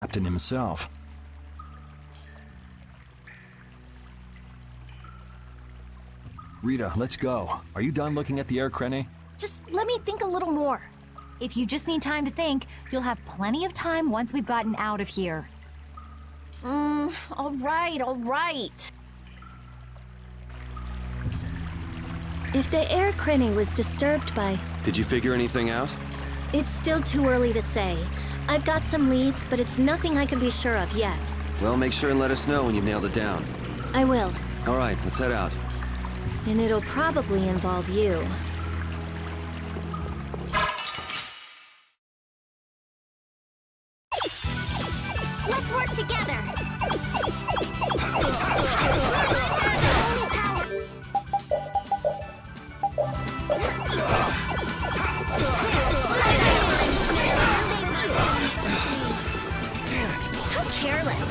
Captain himself. Rita, let's go. Are you done looking at the air crane? Just let me think a little more. If you just need time to think, you'll have plenty of time once we've gotten out of here. All right. If the air crane was disturbed by... Did you figure anything out? It's still too early to say. I've got some leads, but it's nothing I can be sure of yet. Well, make sure and let us know when you've nailed it down. I will. All right, let's head out. And it'll probably involve you. Let's work together! Damn it! How careless!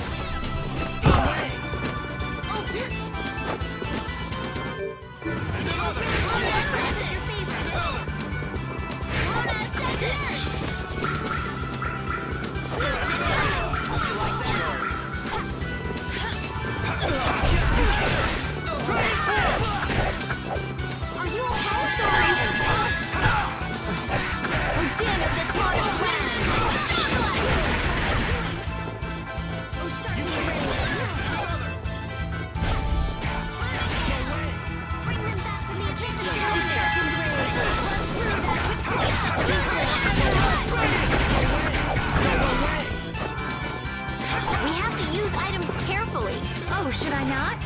Oh, should I not?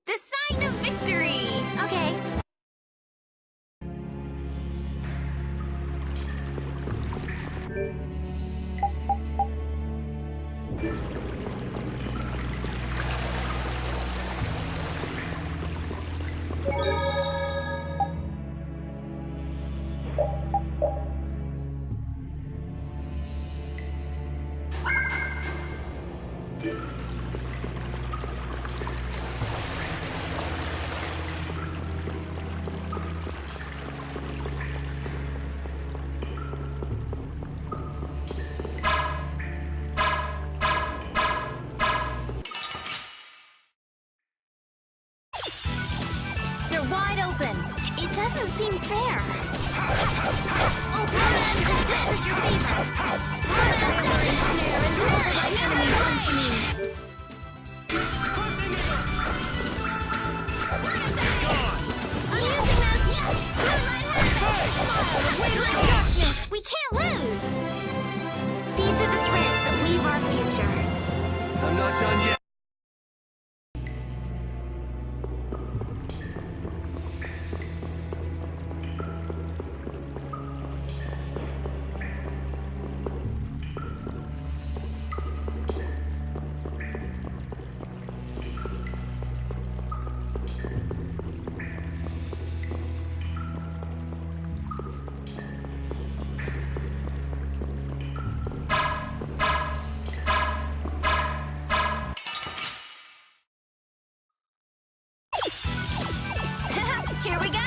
The sign of victory! Okay. They're wide open. It doesn't seem fair. We can't lose! These are the threads that weave our future. I'm not done yet. Here we go!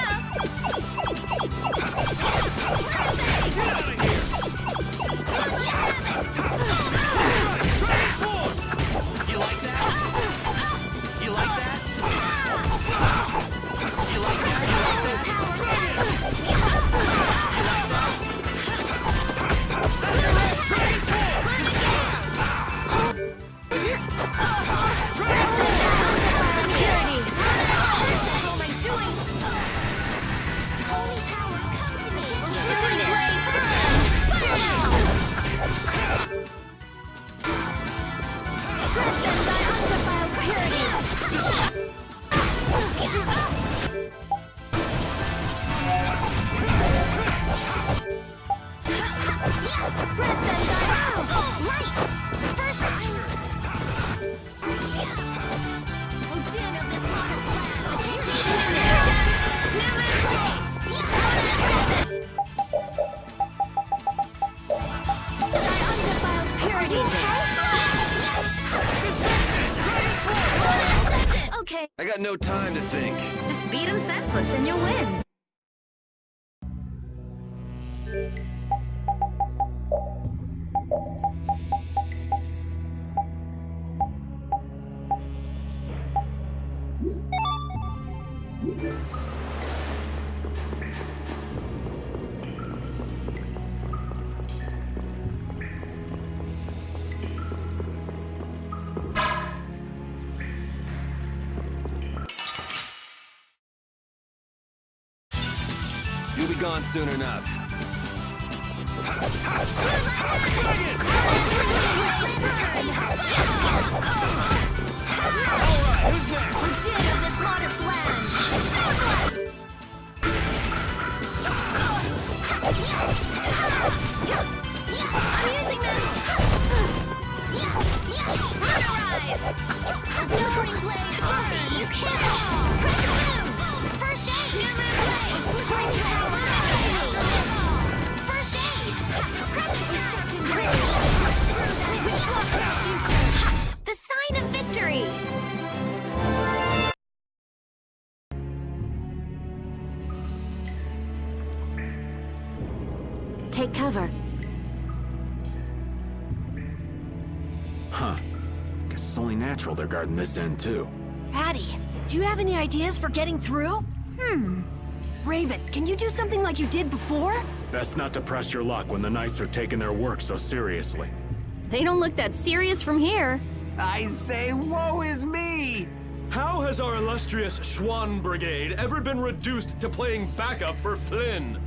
I got no time to think. Just beat him senseless and you'll win. You'll be gone soon enough. We did in this modest land. I'm using this. Motorize. Lowering blades. Hurry, you can't fall. Press down. First aid. Play. First aid. The sign of victory. Take cover. Huh. Guess it's only natural they're guarding this end, too. Patty, do you have any ideas for getting through? Raven, can you do something like you did before? Best not to press your luck when the Knights are taking their work so seriously. They don't look that serious from here. I say, woe is me! How has our illustrious Schwann Brigade ever been reduced to playing backup for Flynn?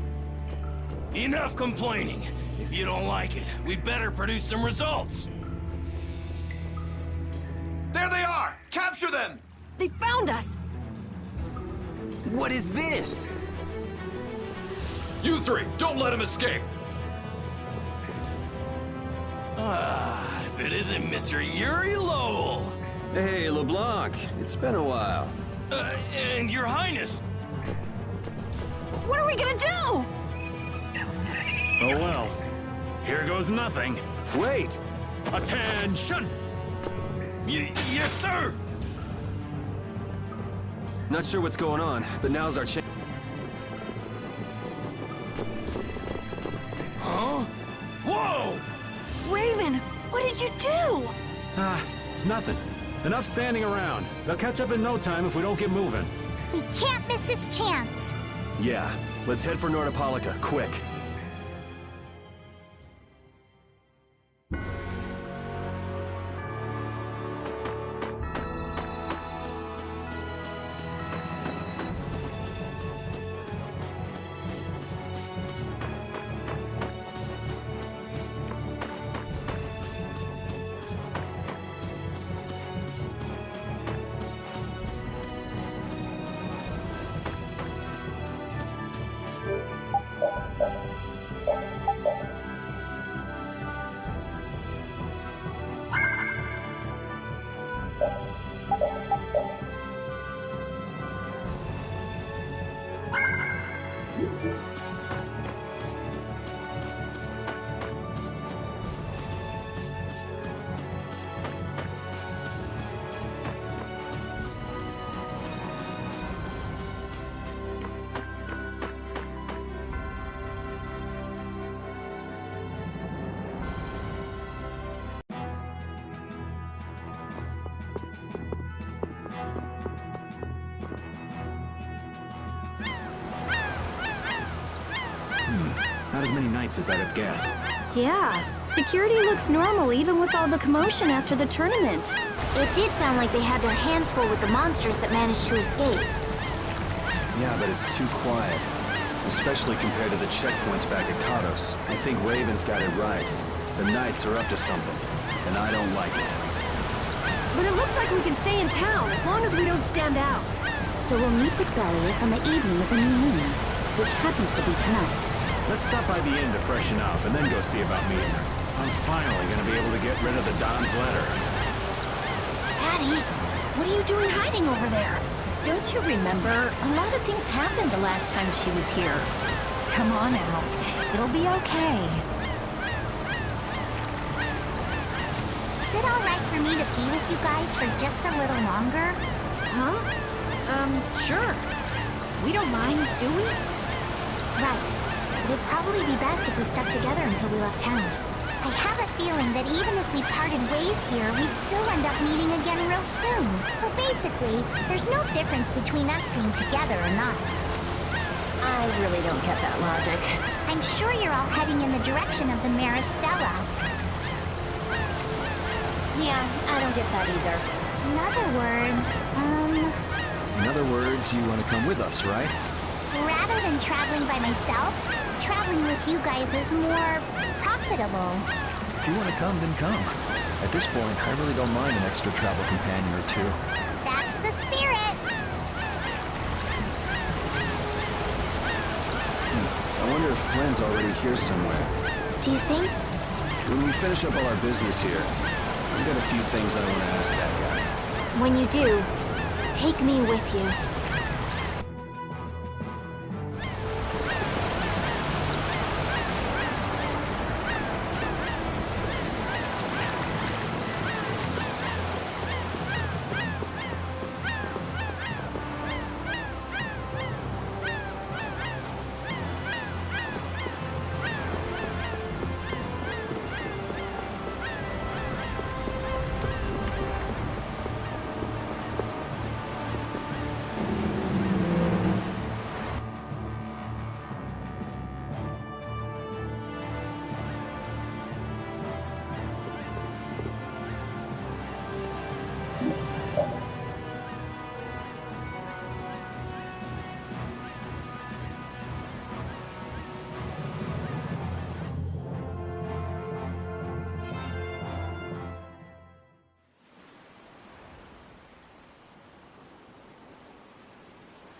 Enough complaining. If you don't like it, we better produce some results. There they are! Capture them! They found us! What is this? You three, don't let him escape! If it isn't Mr. Yuri Lowell. Hey, LeBlanc. It's been a while. And Your Highness. What are we gonna do? Oh well. Here goes nothing. Wait! Attention! Yes, sir! Not sure what's going on, but now's our chance. Huh? Whoa! Raven, what did you do? It's nothing. Enough standing around. They'll catch up in no time if we don't get moving. We can't miss this chance. Yeah, let's head for Nordopolica, quick. Not as many Knights as I'd have guessed. Yeah, security looks normal even with all the commotion after the tournament. It did sound like they had their hands full with the monsters that managed to escape. Yeah, but it's too quiet. Especially compared to the checkpoints back at Kados. I think Raven's got it right. The Knights are up to something, and I don't like it. But it looks like we can stay in town as long as we don't stand out. So we'll meet with Bellius on the evening of the new moon, which happens to be tonight. Let's stop by the inn to freshen up and then go see about meeting her. I'm finally gonna be able to get rid of the Don's letter. Patty, what are you doing hiding over there? Don't you remember? A lot of things happened the last time she was here. Come on out. It'll be okay. Is it all right for me to be with you guys for just a little longer? Huh? Sure. We don't mind, do we? Right. It'd probably be best if we stuck together until we left town. I have a feeling that even if we parted ways here, we'd still end up meeting again real soon. So basically, there's no difference between us being together or not. I really don't get that logic. I'm sure you're all heading in the direction of the Maristella. Yeah, I don't get that either. In other words, In other words, you want to come with us, right? rather than traveling by myself, traveling with you guys is more profitable. If you want to come, then come. At this point, I really don't mind an extra travel companion or two. That's the spirit. I wonder if Flynn's already here somewhere. Do you think? When we finish up all our business here, I've got a few things I want to ask that guy. When you do, take me with you.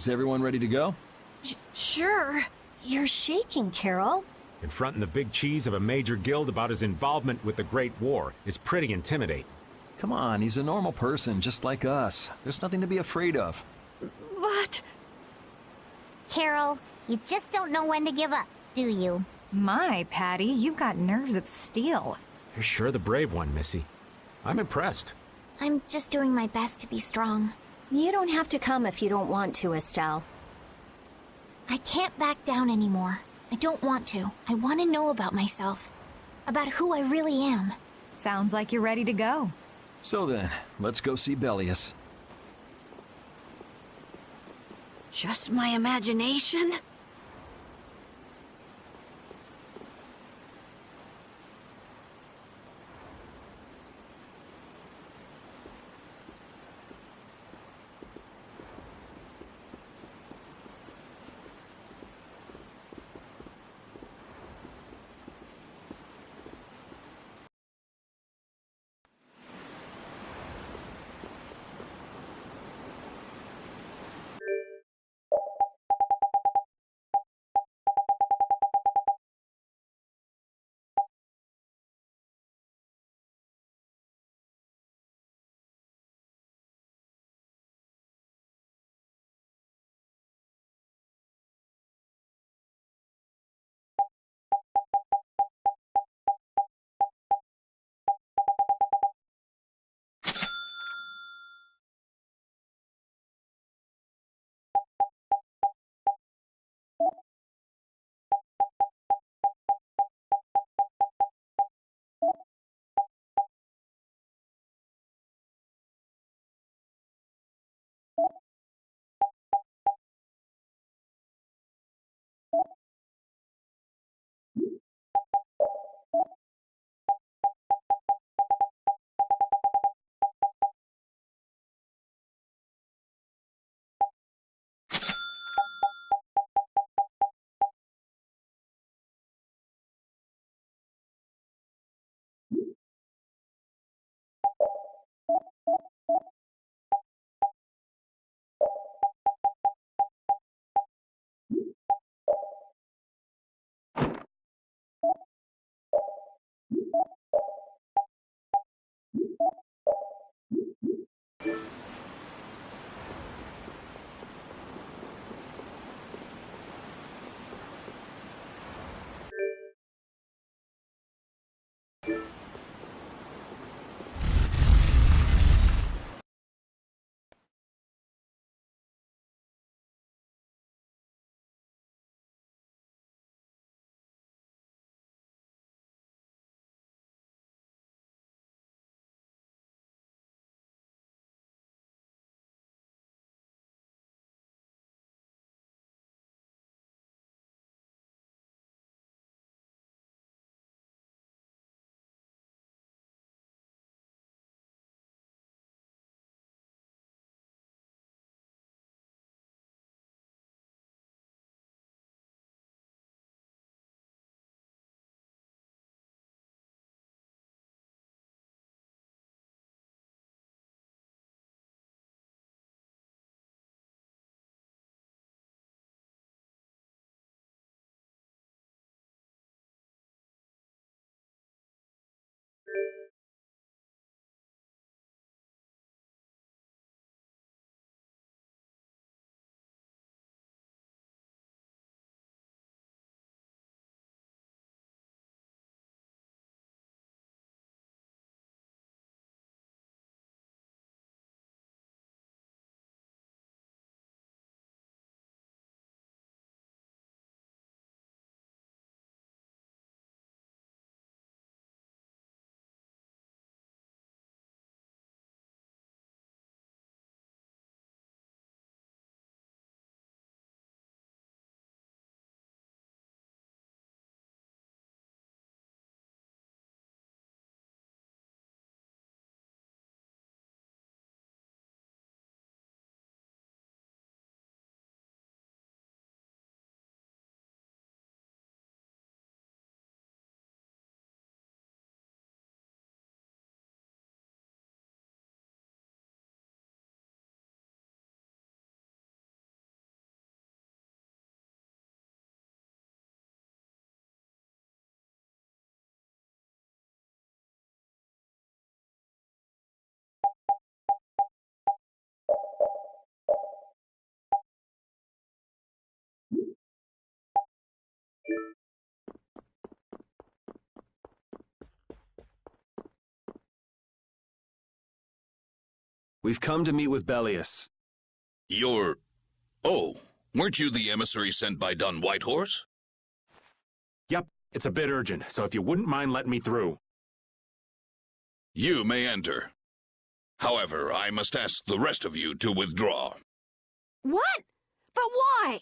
Is everyone ready to go? Sure. You're shaking, Carol. Confronting the big cheese of a major guild about his involvement with the Great War is pretty intimidating. Come on, he's a normal person, just like us. There's nothing to be afraid of. But... Carol, you just don't know when to give up, do you? My, Patty, you've got nerves of steel. You're sure the brave one, Missy. I'm impressed. I'm just doing my best to be strong. You don't have to come if you don't want to, Estelle. I can't back down anymore. I don't want to. I want to know about myself. About who I really am. Sounds like you're ready to go. So then, let's go see Bellius. just my imagination? We've come to meet with Bellius. You're... Oh, weren't you the emissary sent by Don Whitehorse? Yep, it's a bit urgent, so if you wouldn't mind letting me through. You may enter. However, I must ask the rest of you to withdraw. What? But why?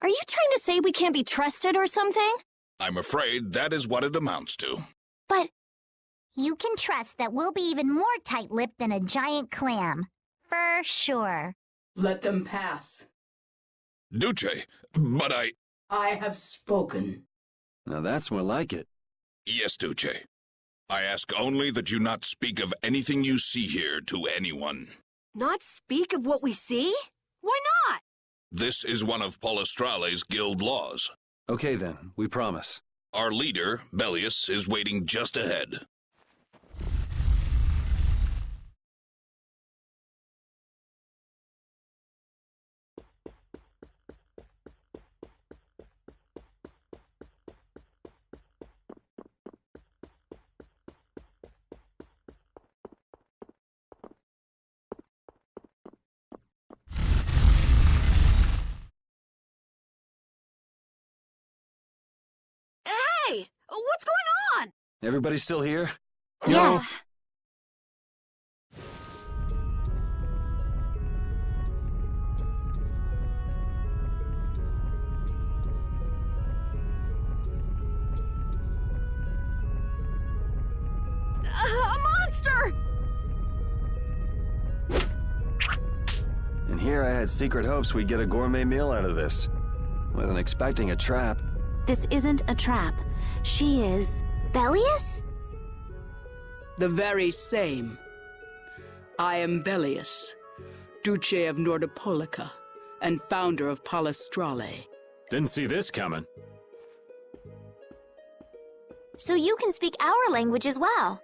Are you trying to say we can't be trusted or something? I'm afraid that is what it amounts to. But You can trust that we'll be even more tight-lipped than a giant clam. For sure. Let them pass. Duce, but I have spoken. Now that's more like it. Yes, Duce. I ask only that you not speak of anything you see here to anyone. Not speak of what we see? Why not? This is one of Palestrale's guild laws. Okay then, we promise. Our leader, Bellius, is waiting just ahead. Hey! What's going on? Everybody still here? yes. A monster! And here I had secret hopes we'd get a gourmet meal out of this. Wasn't expecting a trap. This isn't a trap. She is... Bellius? The very same. I am Bellius, Duce of Nordopolica, and founder of Palestrale. Didn't see this coming. So you can speak our language as well.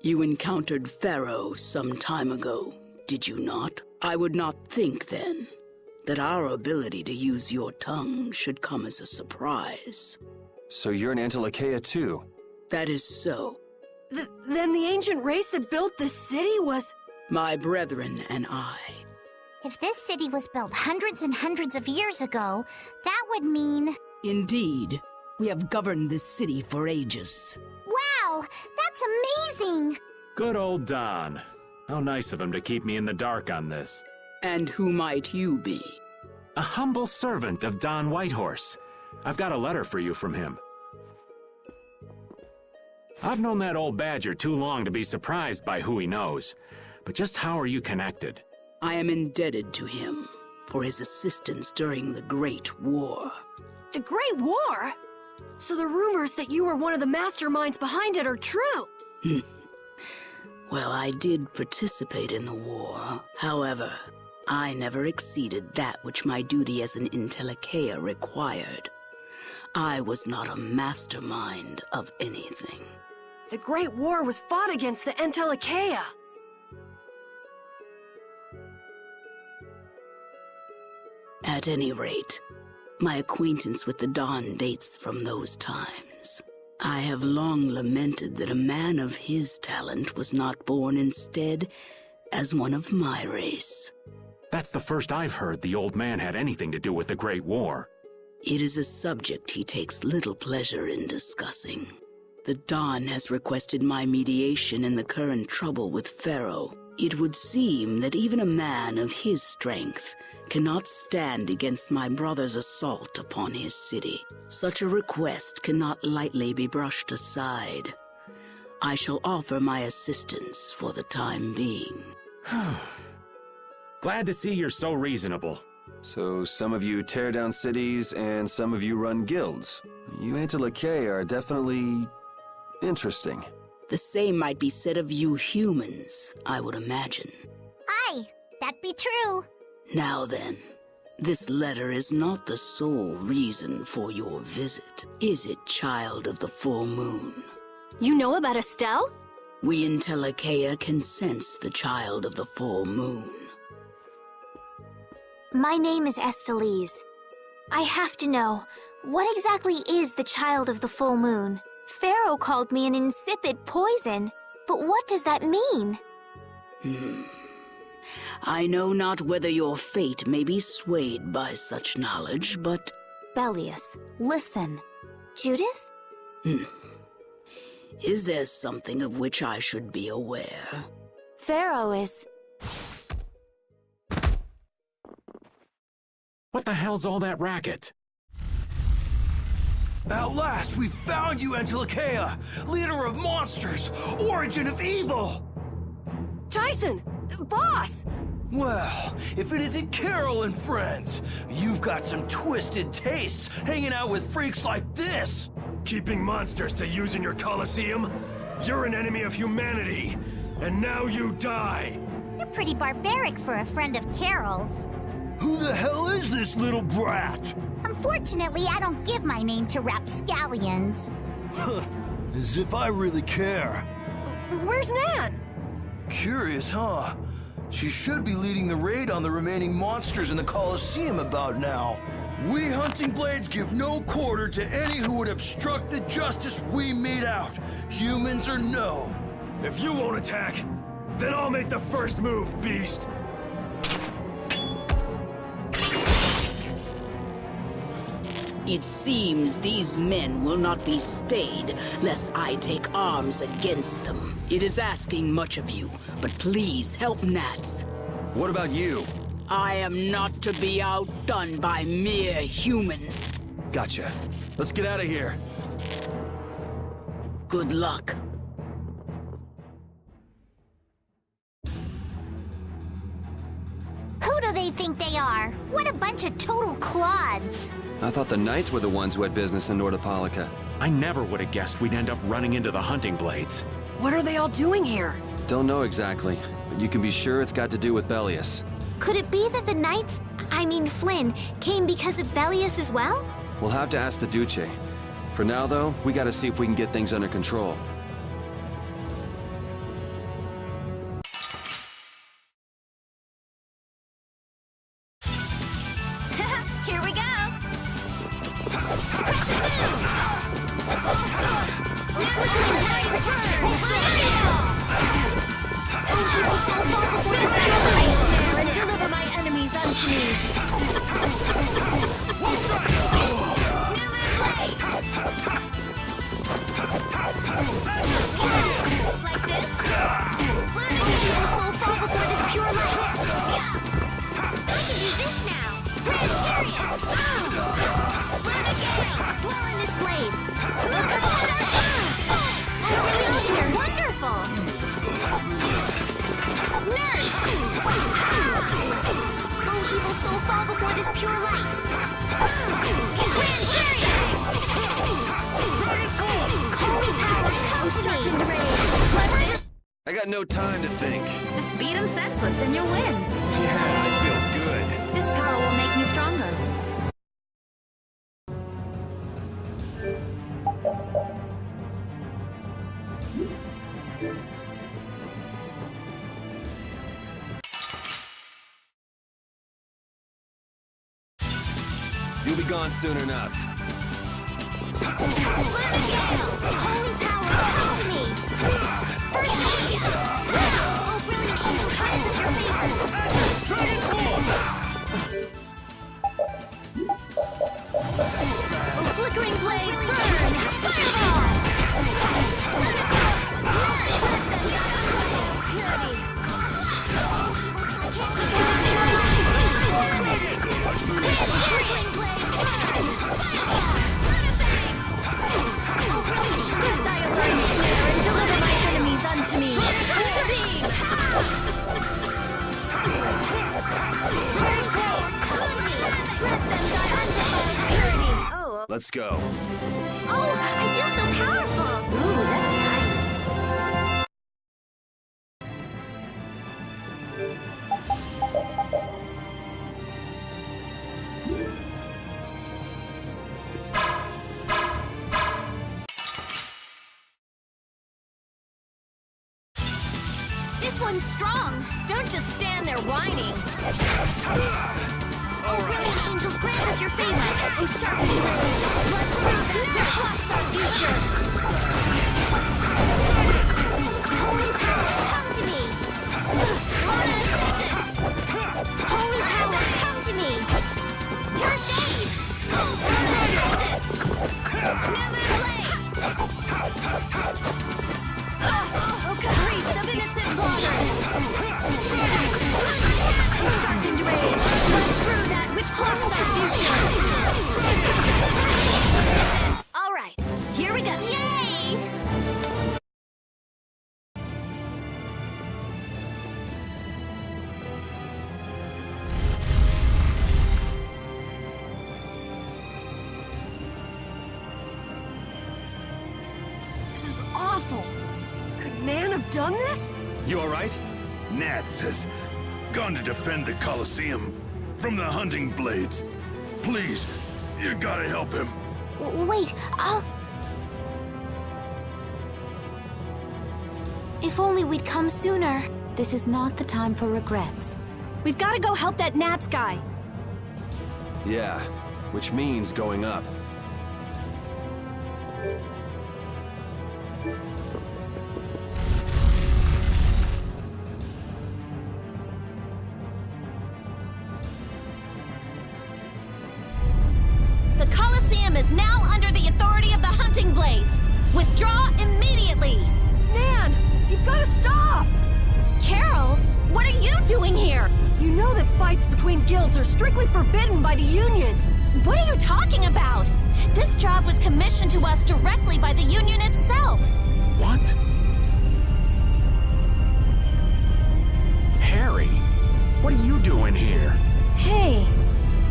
You encountered Pharaoh some time ago, did you not? I would not think then that our ability to use your tongue should come as a surprise. So you're an Antilocheia too? That is so. Then the ancient race that built this city was... My brethren and I. If this city was built hundreds and hundreds of years ago, that would mean... Indeed, we have governed this city for ages. Wow! That's amazing! Good old Don. How nice of him to keep me in the dark on this. And who might you be? A humble servant of Don Whitehorse. I've got a letter for you from him. I've known that old badger too long to be surprised by who he knows. But just how are you connected? I am indebted to him for his assistance during the Great War. The Great War? So the rumors that you were one of the masterminds behind it are true? Well, I did participate in the war. However, I never exceeded that which my duty as an Intellicheia required. I was not a mastermind of anything. The Great War was fought against the Entellicheia. At any rate, my acquaintance with the Don dates from those times. I have long lamented that a man of his talent was not born instead as one of my race. That's the first I've heard the old man had anything to do with the Great War. It is a subject he takes little pleasure in discussing. The Don has requested my mediation in the current trouble with Pharaoh. It would seem that even a man of his strength cannot stand against my brother's assault upon his city. Such a request cannot lightly be brushed aside. I shall offer my assistance for the time being. Glad to see you're so reasonable. So some of you tear down cities and some of you run guilds. You Antilocheia are definitely interesting. The same might be said of you humans, I would imagine. Aye, that be true. Now then, this letter is not the sole reason for your visit, is it, child of the full moon? You know about Estelle? We Intellicheia can sense the child of the full moon. My name is Estelise. I have to know, what exactly is the child of the full moon? Pharaoh called me an insipid poison, but what does that mean? I know not whether your fate may be swayed by such knowledge, but... Bellius, listen. Judith? Is there something of which I should be aware? Pharaoh is... What the hell's all that racket? At last, we found you, Angelicaea! Leader of monsters! Origin of evil! Tyson! Boss! Well, if it isn't Carol and friends, you've got some twisted tastes hanging out with freaks like this! Keeping monsters to use in your Colosseum? You're an enemy of humanity, and now you die! You're pretty barbaric for a friend of Carol's. Who the hell is this little brat? Unfortunately, I don't give my name to rapscallions. As if I really care. Where's Nan? Curious, huh? She should be leading the raid on the remaining monsters in the Colosseum about now. We Hunting Blades give no quarter to any who would obstruct the justice we mete out, humans or no. If you won't attack, then I'll make the first move, beast! It seems these men will not be stayed, lest I take arms against them. It is asking much of you, but please help Nats. What about you? I am not to be outdone by mere humans. Gotcha. Let's get out of here. Good luck. Who do they think they are? What a bunch of total clods! I thought the Knights were the ones who had business in Nordopolica. I never would have guessed we'd end up running into the Hunting Blades. What are they all doing here? Don't know exactly, but you can be sure it's got to do with Bellius. Could it be that the Knights, I mean Flynn, came because of Bellius as well? We'll have to ask the Duce. For now, though, we gotta see if we can get things under control. Here we go! And deliver my enemies unto me. Like this? Let an evil soul fall before this pure light. I can do this now. Grand chariot! Burning strength, dwell in this blade. Look up the shadows! Here. Wonderful! Nurse! Oh, evil soul, fall before this pure light. Grand chariot! Holy power, come to me! Rage. I got no time to think. Just beat him senseless and you'll win. Yeah, I feel good. This power will make me stronger. You'll be gone soon enough. Holy power, come to me! First aid! Oh, brilliant angels, how does your Oh, flickering blaze, burn! Fireball! Deliver my enemies unto me. Let's go. Oh, I feel so powerful! Ooh, that's nice. This one's strong. Don't just stand there whining. Oh, brilliant angels, grant us your favor! And sharpen the rage! Blood through them! Their clocks our future! Holy power, come to me! Lord assistant! awful. Could Nan have done this? You alright? Nats has gone to defend the Colosseum from the hunting blades. Please, you gotta help him. Wait, If only we'd come sooner. This is not the time for regrets. We've got to go help that Nats guy. Yeah, which means going up. The Colosseum is now under the authority of the hunting blades. Withdraw immediately! Nan, you've got to stop! Carol, what are you doing here? You know that fights between guilds are strictly forbidden by the Union. What are you talking about? This job was commissioned to us directly by the Union itself. What? Harry, what are you doing here? Hey,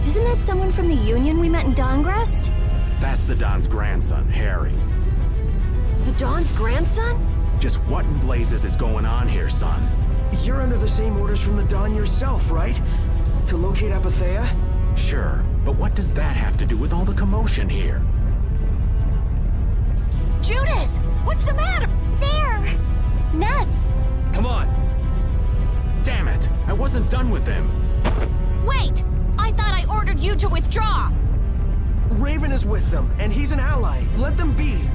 isn't that someone from the Union we met in Dongrest? That's the Don's grandson, Harry. The Don's grandson? Just what in blazes is going on here, son? You're under the same orders from the Don yourself, right? To locate Apathea? Sure, but what does that have to do with all the commotion here? Judith! What's the matter? There! Nats! Come on! Damn it! I wasn't done with them! Wait! I thought I ordered you to withdraw! Raven is with them, and he's an ally. Let them be.